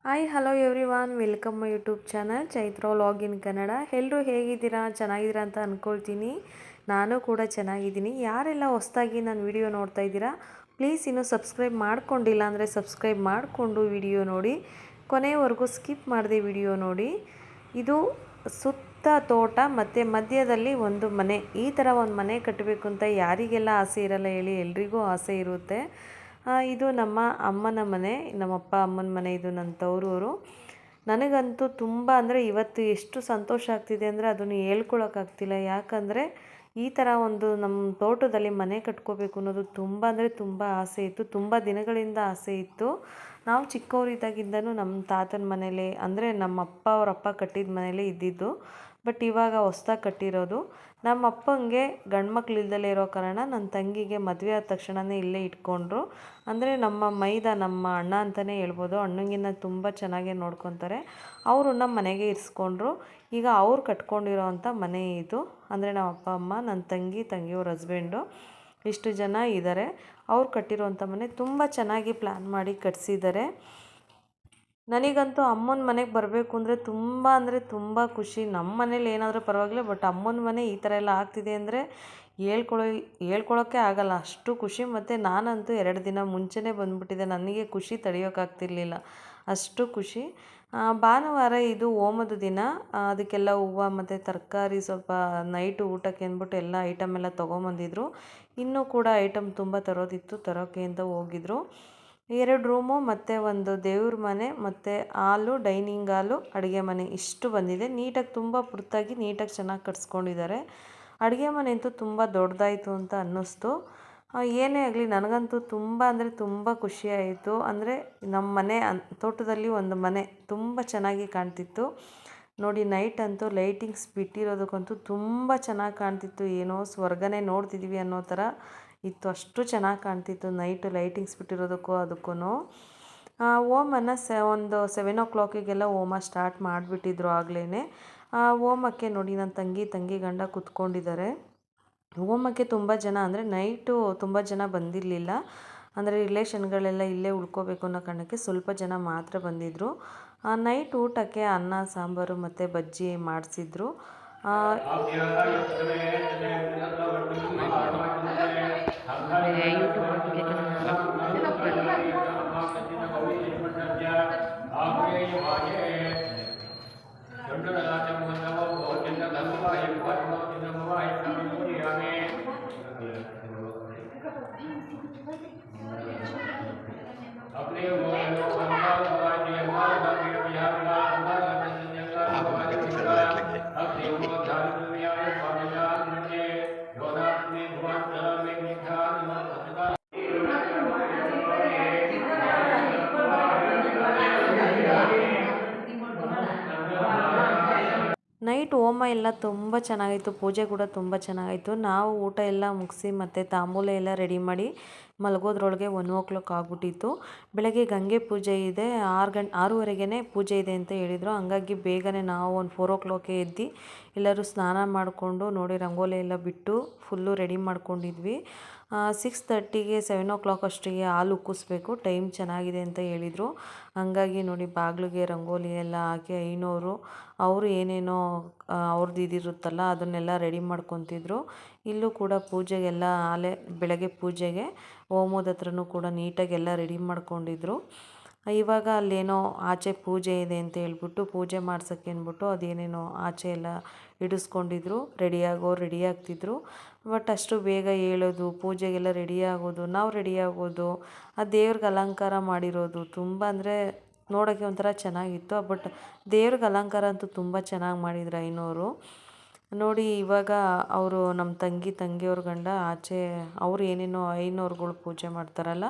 Hi hello everyone welcome my YouTube channel Chaitra vlog ಇನ್ ಕನ್ನಡ. ಎಲ್ಲರೂ ಹೇಗಿದ್ದೀರಾ? ಚೆನ್ನಾಗಿದ್ದೀರಾ ಅಂತ ಅಂದ್ಕೊಳ್ತೀನಿ. ನಾನು ಕೂಡ ಚೆನ್ನಾಗಿದ್ದೀನಿ. ಯಾರೆಲ್ಲ ಹೊಸದಾಗಿ ನನ್ನ ವಿಡಿಯೋ ನೋಡ್ತಾ ಇದ್ದೀರಾ, ಪ್ಲೀಸ್ ಇನ್ನೂ ಸಬ್ಸ್ಕ್ರೈಬ್ ಮಾಡ್ಕೊಂಡಿಲ್ಲ ಅಂದರೆ ಸಬ್ಸ್ಕ್ರೈಬ್ ಮಾಡಿಕೊಂಡು ವಿಡಿಯೋ ನೋಡಿ, ಕೊನೆಯವರೆಗೂ ಸ್ಕಿಪ್ ಮಾಡದೆ ವಿಡಿಯೋ ನೋಡಿ. ಇದು ಸುತ್ತ ತೋಟ ಮತ್ತು ಮಧ್ಯದಲ್ಲಿ ಒಂದು ಮನೆ. ಈ ಥರ ಒಂದು ಮನೆ ಕಟ್ಟಬೇಕು ಅಂತ ಯಾರಿಗೆಲ್ಲ ಆಸೆ ಇರಲ್ಲ ಹೇಳಿ? ಎಲ್ರಿಗೂ ಆಸೆ ಇರುತ್ತೆ. ಇದು ನಮ್ಮ ಅಮ್ಮನ ಮನೆ, ನಮ್ಮಪ್ಪ ಅಮ್ಮನ ಮನೆ. ಇದು ನನ್ನ ತವರೂರು. ನನಗಂತೂ ತುಂಬ ಅಂದರೆ ಇವತ್ತು ಎಷ್ಟು ಸಂತೋಷ ಆಗ್ತಿದೆ ಅಂದರೆ ಅದನ್ನು ಹೇಳ್ಕೊಳಕ್ಕಾಗ್ತಿಲ್ಲ. ಯಾಕಂದರೆ ಈ ಥರ ಒಂದು ನಮ್ಮ ತೋಟದಲ್ಲಿ ಮನೆ ಕಟ್ಕೋಬೇಕು ಅನ್ನೋದು ತುಂಬ ಅಂದರೆ ತುಂಬ ಆಸೆ ಇತ್ತು. ತುಂಬ ದಿನಗಳಿಂದ ಆಸೆ ಇತ್ತು. ನಾವು ಚಿಕ್ಕವರಿದ್ದಾಗಿಂದನೂ ನಮ್ಮ ತಾತನ ಮನೇಲಿ, ಅಂದರೆ ನಮ್ಮ ಅಪ್ಪ ಅವ್ರ ಅಪ್ಪ ಕಟ್ಟಿದ ಮನೇಲೇ ಇದ್ದಿದ್ದು. ಬಟ್ ಇವಾಗ ಹೊಸ್ದಾಗಿ ಕಟ್ಟಿರೋದು. ನಮ್ಮ ಅಪ್ಪಂಗೆ ಗಂಡು ಮಕ್ಳು ಇಲ್ದಲೇ ಇರೋ ಕಾರಣ ನನ್ನ ತಂಗಿಗೆ ಮದುವೆ ಆದ ತಕ್ಷಣವೇ ಇಲ್ಲೇ ಇಟ್ಕೊಂಡ್ರು. ಅಂದರೆ ನಮ್ಮ ಅಣ್ಣ ಅಂತಲೇ ಹೇಳ್ಬೋದು. ಅಣ್ಣಂಗಿನ್ನ ತುಂಬ ಚೆನ್ನಾಗೇ ನೋಡ್ಕೊತಾರೆ. ಅವರು ನಮ್ಮ ಮನೆಗೆ ಇರಿಸ್ಕೊಂಡ್ರು. ಈಗ ಅವ್ರು ಕಟ್ಕೊಂಡಿರೋ ಅಂಥ ಮನೆ ಇದು. ಅಂದರೆ ನಮ್ಮ ಅಪ್ಪ ಅಮ್ಮ, ನನ್ನ ತಂಗಿಯವ್ರ ಹಸ್ಬೆಂಡು, ಇಷ್ಟು ಜನ ಇದ್ದಾರೆ. ಅವ್ರು ಕಟ್ಟಿರೋವಂಥ ಮನೆ ತುಂಬ ಚೆನ್ನಾಗಿ ಪ್ಲ್ಯಾನ್ ಮಾಡಿ ಕಟ್ಸಿದ್ದಾರೆ. ನನಗಂತೂ ಅಮ್ಮನ ಮನೆಗೆ ಬರಬೇಕು ಅಂದರೆ ತುಂಬ ಖುಷಿ. ನಮ್ಮ ಮನೇಲಿ ಏನಾದರೂ ಪರವಾಗಿಲ್ಲ, ಬಟ್ ಅಮ್ಮನ ಮನೆ ಈ ಥರ ಎಲ್ಲ ಆಗ್ತಿದೆ ಅಂದರೆ ಹೇಳ್ಕೊಳೋಕ್ಕೆ ಆಗಲ್ಲ, ಅಷ್ಟು ಖುಷಿ. ಮತ್ತು ನಾನಂತೂ 2 ದಿನ ಮುಂಚೆನೇ ಬಂದುಬಿಟ್ಟಿದ್ದೆ. ನನಗೆ ಖುಷಿ ತಡೆಯೋಕ್ಕಾಗ್ತಿರ್ಲಿಲ್ಲ, ಅಷ್ಟು ಖುಷಿ. ಭಾನುವಾರ ಇದು ಹೋಮದ ದಿನ. ಅದಕ್ಕೆಲ್ಲ ಹೂವು ಮತ್ತು ತರಕಾರಿ, ಸ್ವಲ್ಪ ನೈಟು ಊಟಕ್ಕೆ ಅಂದ್ಬಿಟ್ಟು ಎಲ್ಲ ಐಟಮ್ ಎಲ್ಲ ತೊಗೊಂಬಂದಿದ್ರು. ಇನ್ನೂ ಕೂಡ ಐಟಮ್ ತುಂಬ ತರೋದಿತ್ತು, ತರೋಕ್ಕೆ ಅಂತ ಹೋಗಿದ್ರು. 2 ರೂಮು ಮತ್ತು ಒಂದು ದೇವ್ರ ಮನೆ ಮತ್ತು ಹಾಲು, ಡೈನಿಂಗ್ ಹಾಲು, ಅಡುಗೆ ಮನೆ ಇಷ್ಟು ಬಂದಿದೆ. ನೀಟಾಗಿ ತುಂಬ ಪುರ್ತಾಗಿ ನೀಟಾಗಿ ಚೆನ್ನಾಗಿ ಕಟ್ಸ್ಕೊಂಡಿದ್ದಾರೆ. ಅಡುಗೆ ಮನೆ ಅಂತೂ ತುಂಬ ದೊಡ್ಡದಾಯಿತು ಅಂತ ಅನ್ನಿಸ್ತು. ಏನೇ ಆಗಲಿ ನನಗಂತೂ ತುಂಬ ಅಂದರೆ ತುಂಬ ಖುಷಿಯಾಯಿತು. ಅಂದರೆ ನಮ್ಮ ಮನೆ ತೋಟದಲ್ಲಿ ಒಂದು ಮನೆ ತುಂಬ ಚೆನ್ನಾಗಿ ಕಾಣ್ತಿತ್ತು ನೋಡಿ. ನೈಟ್ ಅಂತೂ ಲೈಟಿಂಗ್ಸ್ ಬಿಟ್ಟಿರೋದಕ್ಕಂತೂ ತುಂಬ ಚೆನ್ನಾಗಿ ಕಾಣ್ತಿತ್ತು. ಏನೋ ಸ್ವರ್ಗನೇ ನೋಡ್ತಿದ್ವಿ ಅನ್ನೋ ಥರ ಇತ್ತು, ಅಷ್ಟು ಚೆನ್ನಾಗಿ ಕಾಣ್ತಿತ್ತು ನೈಟು ಲೈಟಿಂಗ್ಸ್ ಬಿಟ್ಟಿರೋದಕ್ಕೂ ಅದಕ್ಕೂ. ಹೋಮನ ಒಂದು 7 o'clock ಹೋಮ ಸ್ಟಾರ್ಟ್ ಮಾಡಿಬಿಟ್ಟಿದ್ರು ಆಗಲೇ. ಹೋಮಕ್ಕೆ ನೋಡಿ ನನ್ನ ತಂಗಿ ಗಂಡ ಕೂತ್ಕೊಂಡಿದ್ದಾರೆ. ಹೋಮಕ್ಕೆ ತುಂಬ ಜನ, ಅಂದರೆ ನೈಟು ತುಂಬ ಜನ ಬಂದಿರಲಿಲ್ಲ. ಅಂದರೆ ರಿಲೇಷನ್ಗಳೆಲ್ಲ ಇಲ್ಲೇ ಉಳ್ಕೋಬೇಕು ಅನ್ನೋ ಕಾರಣಕ್ಕೆ ಸ್ವಲ್ಪ ಜನ ಮಾತ್ರ ಬಂದಿದ್ದರು. ನೈಟ್ ಊಟಕ್ಕೆ ಅನ್ನ, ಸಾಂಬಾರು ಮತ್ತು ಬಜ್ಜಿ ಮಾಡಿಸಿದ್ರು. ನೈಟ್ ಹೋಮ ಎಲ್ಲ ತುಂಬ ಚೆನ್ನಾಗಿತ್ತು, ಪೂಜೆ ಕೂಡ ತುಂಬ ಚೆನ್ನಾಗಾಯಿತು. ನಾವು ಊಟ ಎಲ್ಲ ಮುಗಿಸಿ ಮತ್ತು ತಾಂಬೂಲ ಎಲ್ಲ ರೆಡಿ ಮಾಡಿ ಮಲಗೋದ್ರೊಳಗೆ 1 o'clock ಆಗಿಬಿಟ್ಟಿತ್ತು. ಬೆಳಗ್ಗೆ ಗಂಗೆ ಪೂಜೆ ಇದೆ, 6:30ಗೆ ಪೂಜೆ ಇದೆ ಅಂತ ಹೇಳಿದರು. ಹಂಗಾಗಿ ಬೇಗನೆ ನಾವು ಒಂದು 4 o'clock ಎದ್ದು ಎಲ್ಲರೂ ಸ್ನಾನ ಮಾಡಿಕೊಂಡು ನೋಡಿ ರಂಗೋಲಿ ಎಲ್ಲ ಬಿಟ್ಟು ಫುಲ್ಲು ರೆಡಿ ಮಾಡ್ಕೊಂಡಿದ್ವಿ. 6:30ಗೆ 7 o'clock ಅಷ್ಟಿಗೆ ಹಾಲು ಉಕ್ಕಿಸ್ಬೇಕು, ಟೈಮ್ ಚೆನ್ನಾಗಿದೆ ಅಂತ ಹೇಳಿದರು. ಹಂಗಾಗಿ ನೋಡಿ ಬಾಗಿಲಿಗೆ ರಂಗೋಲಿ ಎಲ್ಲ ಹಾಕಿ ಐನೋರು ಅವರು ಏನೇನೋ ಅವ್ರದ್ದು ಇದಿರುತ್ತಲ್ಲ ಅದನ್ನೆಲ್ಲ ರೆಡಿ ಮಾಡ್ಕೊತಿದ್ರು. ಇಲ್ಲೂ ಕೂಡ ಪೂಜೆಗೆಲ್ಲ ಬೆಳಗ್ಗೆ ಪೂಜೆಗೆ ಹೋಮದ ಹತ್ರನೂ ಕೂಡ ನೀಟಾಗಿ ಎಲ್ಲ ರೆಡಿ ಮಾಡ್ಕೊಂಡಿದ್ರು. ಇವಾಗ ಅಲ್ಲೇನೋ ಆಚೆ ಪೂಜೆ ಇದೆ ಅಂತ ಹೇಳ್ಬಿಟ್ಟು ಪೂಜೆ ಮಾಡ್ಸೋಕ್ಕೆ ಅಂದ್ಬಿಟ್ಟು ಅದೇನೇನೋ ಆಚೆ ಎಲ್ಲ ಇಡಿಸ್ಕೊಂಡಿದ್ರು. ರೆಡಿ ಆಗ್ತಿದ್ರು. ಬಟ್ ಅಷ್ಟು ಬೇಗ ಹೇಳೋದು, ಪೂಜೆಗೆಲ್ಲ ರೆಡಿ ಆಗೋದು, ನಾವು ರೆಡಿ ಆಗೋದು, ಆ ದೇವ್ರಿಗೆ ಅಲಂಕಾರ ಮಾಡಿರೋದು ತುಂಬ ಅಂದರೆ ನೋಡೋಕ್ಕೆ ಒಂಥರ ಚೆನ್ನಾಗಿತ್ತು. ಬಟ್ ದೇವ್ರಿಗೆ ಅಲಂಕಾರ ಅಂತೂ ತುಂಬ ಚೆನ್ನಾಗಿ ಮಾಡಿದ್ರು ಐನೋರು ನೋಡಿ. ಇವಾಗ ಅವರು ನಮ್ಮ ತಂಗಿಯವ್ರ ಗಂಡ ಆಚೆ ಅವರು ಏನೇನೋ ಐನೋರುಗಳು ಪೂಜೆ ಮಾಡ್ತಾರಲ್ಲ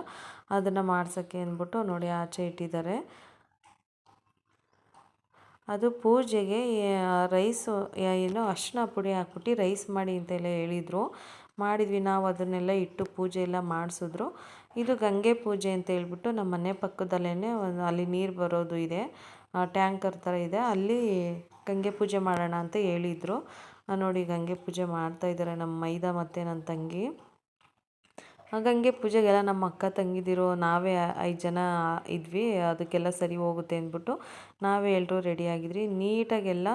ಅದನ್ನು ಮಾಡ್ಸೋಕ್ಕೆ ಅಂದ್ಬಿಟ್ಟು ನೋಡಿ ಆಚೆ ಇಟ್ಟಿದ್ದಾರೆ. ಅದು ಪೂಜೆಗೆ ರೈಸು ಏನೋ ಅರಿಶಿನ ಪುಡಿ ಹಾಕ್ಬಿಟ್ಟು ರೈಸ್ ಮಾಡಿ ಅಂತೆಲ್ಲ ಹೇಳಿದರು. ಮಾಡಿದ್ವಿ ನಾವು, ಅದನ್ನೆಲ್ಲ ಇಟ್ಟು ಪೂಜೆ ಎಲ್ಲ ಮಾಡಿಸಿದ್ರು. ಇದು ಗಂಗೆ ಪೂಜೆ ಅಂತ ಹೇಳ್ಬಿಟ್ಟು ನಮ್ಮ ಮನೆ ಪಕ್ಕದಲ್ಲೇ ಅಲ್ಲಿ ನೀರು ಬರೋದು ಇದೆ, ಟ್ಯಾಂಕರ್ ಥರ ಇದೆ, ಅಲ್ಲಿ ಗಂಗೆ ಪೂಜೆ ಮಾಡೋಣ ಅಂತ ಹೇಳಿದರು. ನೋಡಿ ಗಂಗೆ ಪೂಜೆ ಮಾಡ್ತಾಯಿದ್ದಾರೆ ನಮ್ಮ ಮೈದಾ ಮತ್ತು ನನ್ನ ತಂಗಿ. ಗಂಗೆ ಪೂಜೆಗೆಲ್ಲ ನಮ್ಮ ಅಕ್ಕ ತಂಗಿದಿರೋ ನಾವೇ 5 ಜನ ಇದ್ವಿ. ಅದಕ್ಕೆಲ್ಲ ಸರಿ ಹೋಗುತ್ತೆ ಅಂದ್ಬಿಟ್ಟು ನಾವೇ ಎಲ್ಲರೂ ರೆಡಿಯಾಗಿದ್ರಿ. ನೀಟಾಗೆಲ್ಲ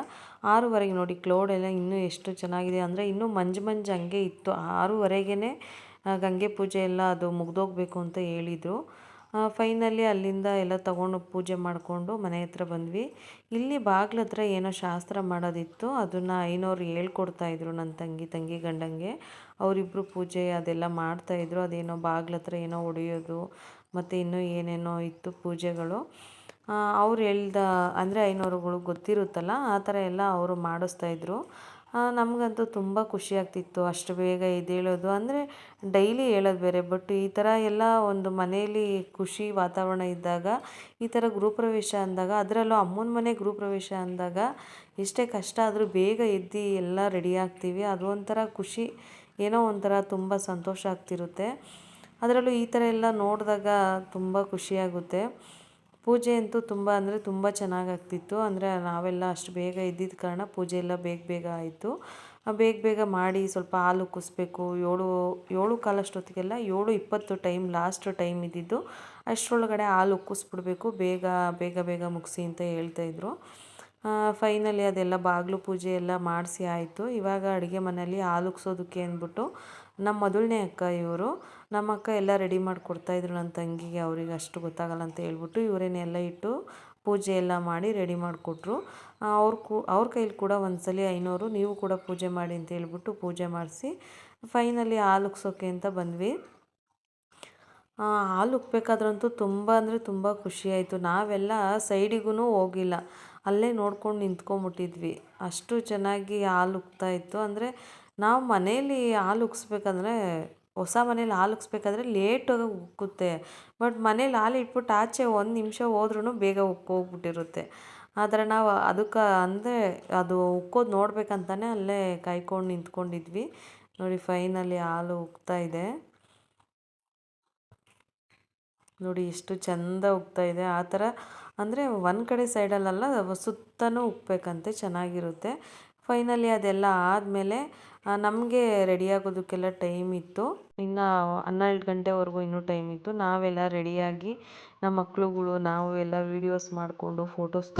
6:30ಗೆ ನೋಡಿ ಕ್ಲೌಡೆಲ್ಲ ಇನ್ನೂ ಎಷ್ಟು ಚೆನ್ನಾಗಿದೆ ಅಂದರೆ ಇನ್ನೂ ಮಂಜು ಮಂಜು ಹಂಗೆ ಇತ್ತು. 6:30ಗೆ ಗಂಗೆ ಪೂಜೆ ಎಲ್ಲ ಅದು ಮುಗ್ದೋಗ್ಬೇಕು ಅಂತ ಹೇಳಿದರು. ಫೈನಲಿ ಅಲ್ಲಿಂದ ಎಲ್ಲ ತೊಗೊಂಡು ಪೂಜೆ ಮಾಡಿಕೊಂಡು ಮನೆ ಹತ್ರ ಬಂದ್ವಿ. ಇಲ್ಲಿ ಬಾಗ್ಲ ಹತ್ರ ಏನೋ ಶಾಸ್ತ್ರ ಮಾಡೋದಿತ್ತು, ಅದನ್ನು ಐನೋರು ಹೇಳ್ಕೊಡ್ತಾಯಿದ್ರು. ನನ್ನ ತಂಗಿ ಗಂಡಂಗೆ ಅವರಿಬ್ಬರು ಪೂಜೆ ಅದೆಲ್ಲ ಮಾಡ್ತಾಯಿದ್ರು. ಅದೇನೋ ಬಾಗ್ಲ ಹತ್ರ ಏನೋ ಹೊಡೆಯೋದು ಮತ್ತು ಇನ್ನೂ ಏನೇನೋ ಇತ್ತು ಪೂಜೆಗಳು. ಅವ್ರು ಹೇಳ್ದ ಅಂದರೆ ಐನೋರುಗಳು ಗೊತ್ತಿರುತ್ತಲ್ಲ, ಆ ಥರ ಎಲ್ಲ ಅವರು ಮಾಡಿಸ್ತಾಯಿದ್ರು. ನಮಗಂತೂ ತುಂಬ ಖುಷಿ ಆಗ್ತಿತ್ತು ಅಷ್ಟು ಬೇಗ ಎದ್ದೇಳೋದು. ಅಂದರೆ ಡೈಲಿ ಹೇಳೋದು ಬೇರೆ, ಬಟ್ ಈ ಥರ ಎಲ್ಲ ಒಂದು ಮನೆಯಲ್ಲಿ ಖುಷಿ ವಾತಾವರಣ ಇದ್ದಾಗ ಈ ಥರ ಗೃಹಪ್ರವೇಶ ಅಂದಾಗ, ಅದರಲ್ಲೂ ಅಮ್ಮನ ಮನೆ ಗೃಹಪ್ರವೇಶ ಅಂದಾಗ ಎಷ್ಟೇ ಕಷ್ಟ ಆದರೂ ಬೇಗ ಎದ್ದು ಎಲ್ಲ ರೆಡಿ ಆಗ್ತೀವಿ. ಅದು ಒಂಥರ ಖುಷಿ, ಏನೋ ಒಂಥರ ತುಂಬ ಸಂತೋಷ ಆಗ್ತಿರುತ್ತೆ. ಅದರಲ್ಲೂ ಈ ಥರ ಎಲ್ಲ ನೋಡಿದಾಗ ತುಂಬ ಖುಷಿಯಾಗುತ್ತೆ. ಪೂಜೆ ಅಂತೂ ತುಂಬ ಅಂದರೆ ತುಂಬ ಚೆನ್ನಾಗಾಗ್ತಿತ್ತು. ಅಂದರೆ ನಾವೆಲ್ಲ ಅಷ್ಟು ಬೇಗ ಇದ್ದಿದ್ದ ಕಾರಣ ಪೂಜೆ ಎಲ್ಲ ಬೇಗ ಆಯಿತು. ಬೇಗ ಮಾಡಿ ಸ್ವಲ್ಪ ಹಾಲು ಕುಸ್ಬೇಕು. 7 ಅಷ್ಟೊತ್ತಿಗೆಲ್ಲ 7:20 ಟೈಮ್, ಲಾಸ್ಟ್ ಟೈಮ್ ಇದ್ದಿದ್ದು. ಅಷ್ಟರೊಳಗಡೆ ಹಾಲು ಉಕ್ಕಿಸ್ಬಿಡ್ಬೇಕು, ಬೇಗ ಮುಗಿಸಿ ಅಂತ ಹೇಳ್ತಾಯಿದ್ರು. ಫೈನಲಿ ಅದೆಲ್ಲ ಬಾಗಿಲು ಪೂಜೆ ಎಲ್ಲ ಮಾಡಿಸಿ ಆಯಿತು. ಇವಾಗ ಅಡುಗೆ ಮನೆಯಲ್ಲಿ ಹಾಲು ಉಕ್ಸೋದಕ್ಕೆ ಅಂದ್ಬಿಟ್ಟು ನಮ್ಮ ಮೊದಲನೇ ಅಕ್ಕ ಇವರು, ನಮ್ಮ ಅಕ್ಕ ಎಲ್ಲ ರೆಡಿ ಮಾಡಿಕೊಡ್ತಾಯಿದ್ರು ನನ್ನ ತಂಗಿಗೆ. ಅವ್ರಿಗೆ ಅಷ್ಟು ಗೊತ್ತಾಗಲ್ಲ ಅಂತ ಹೇಳ್ಬಿಟ್ಟು ಇವರೇನೆಲ್ಲ ಇಟ್ಟು ಪೂಜೆ ಎಲ್ಲ ಮಾಡಿ ರೆಡಿ ಮಾಡಿಕೊಟ್ರು. ಅವ್ರ ಕೈಲಿ ಕೂಡ ಒಂದ್ಸಲಿ ಐನೋರು ನೀವು ಕೂಡ ಪೂಜೆ ಮಾಡಿ ಅಂತ ಹೇಳ್ಬಿಟ್ಟು ಪೂಜೆ ಮಾಡಿಸಿ ಫೈನಲಿ ಹಾಲು ಉಕ್ಸೋಕ್ಕೆ ಅಂತ ಬಂದ್ವಿ. ಹಾಲು ಉಕ್ಬೇಕಾದ್ರಂತೂ ತುಂಬ ಅಂದರೆ ತುಂಬ ಖುಷಿಯಾಯಿತು. ನಾವೆಲ್ಲ ಸೈಡಿಗೂ ಹೋಗಿಲ್ಲ, ಅಲ್ಲೇ ನೋಡ್ಕೊಂಡು ನಿಂತ್ಕೊಂಡ್ಬಿಟ್ಟಿದ್ವಿ. ಅಷ್ಟು ಚೆನ್ನಾಗಿ ಹಾಲು ಉಕ್ತಾಯಿತ್ತು. ಅಂದರೆ ನಾವು ಮನೇಲಿ ಹಾಲು ಉಕ್ಸ್ಬೇಕಂದ್ರೆ, ಹೊಸ ಮನೇಲಿ ಹಾಲು ಉಕ್ಸ್ಬೇಕಾದ್ರೆ ಲೇಟಾಗಿ ಉಕ್ಕುತ್ತೆ. ಬಟ್ ಮನೇಲಿ ಹಾಲು ಇಟ್ಬಿಟ್ಟು ಆಚೆ 1 ನಿಮಿಷ ಹೋದ್ರೂ ಬೇಗ ಉಕ್ಕೋಗ್ಬಿಟ್ಟಿರುತ್ತೆ. ಆದರೆ ನಾವು ಅದಕ್ಕೆ ಅಂದರೆ ಅದು ಉಕ್ಕೋದು ನೋಡ್ಬೇಕಂತಲೇ ಅಲ್ಲೇ ಕಾಯ್ಕೊಂಡು ನಿಂತ್ಕೊಂಡಿದ್ವಿ. ನೋಡಿ ಫೈನಲಿ ಹಾಲು ಉಕ್ತಾ ಇದೆ. ನೋಡಿ ಎಷ್ಟು ಚೆಂದ ಉಕ್ತಾಯಿದೆ. ಆ ಥರ ಅಂದರೆ ಒಂದು ಕಡೆ ಸೈಡಲ್ಲ, ಸುತ್ತಲೂ ಉಕ್ಬೇಕಂತೆ, ಚೆನ್ನಾಗಿರುತ್ತೆ. ಫೈನಲಿ ಅದೆಲ್ಲ ಆದಮೇಲೆ ನಮಗೆ ರೆಡಿಯಾಗೋದಕ್ಕೆಲ್ಲ ಟೈಮ್ ಇತ್ತು. ಇನ್ನು 12 ಗಂಟೆವರೆಗೂ ಇನ್ನೂ ಟೈಮ್ ಇತ್ತು. ನಾವೆಲ್ಲ ರೆಡಿಯಾಗಿ ನಮ್ಮ ಮಕ್ಳುಗಳು ನಾವು ಎಲ್ಲ ವೀಡಿಯೋಸ್ ಮಾಡಿಕೊಂಡು ಫೋಟೋಸ್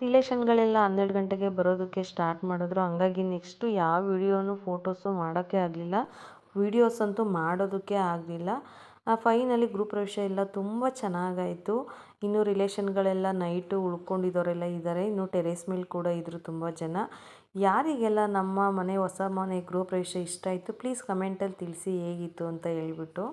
ರಿಲೇಷನ್ಗಳೆಲ್ಲ 12 ಗಂಟೆಗೆ ಬರೋದಕ್ಕೆ ಸ್ಟಾರ್ಟ್ ಮಾಡಿದ್ರು. ಹಂಗಾಗಿ ನೆಕ್ಸ್ಟು ಯಾವ ವಿಡಿಯೋನು ಫೋಟೋಸು ಮಾಡೋಕ್ಕೆ ಆಗಲಿಲ್ಲ. ವೀಡಿಯೋಸ್ ಅಂತೂ ಮಾಡೋದಕ್ಕೆ ಆಗಲಿಲ್ಲ. ಫೈನಲಿ ಗೃಹಪ್ರವೇಶ ಎಲ್ಲ ತುಂಬ ಚೆನ್ನಾಗಾಯಿತು. ಇನ್ನು ರಿಲೇಷನ್ಗಳೆಲ್ಲ ನೈಟು ಉಳ್ಕೊಂಡಿದ್ದವರೆಲ್ಲ ಇದ್ದಾರೆ. ಇನ್ನು ಟೆರೇಸ್ ಮೇಲೆ ಕೂಡ ಇದ್ದರು ತುಂಬ ಜನ. ಯಾರಿಗೆಲ್ಲ ನಮ್ಮ ಮನೆ ಹೊಸ ಮನೆ ಗೃಹಪ್ರವೇಶ ಇಷ್ಟ ಆಯಿತು ಪ್ಲೀಸ್ ಕಮೆಂಟಲ್ಲಿ ತಿಳಿಸಿ ಹೇಗಿತ್ತು ಅಂತ ಹೇಳ್ಬಿಟ್ಟು.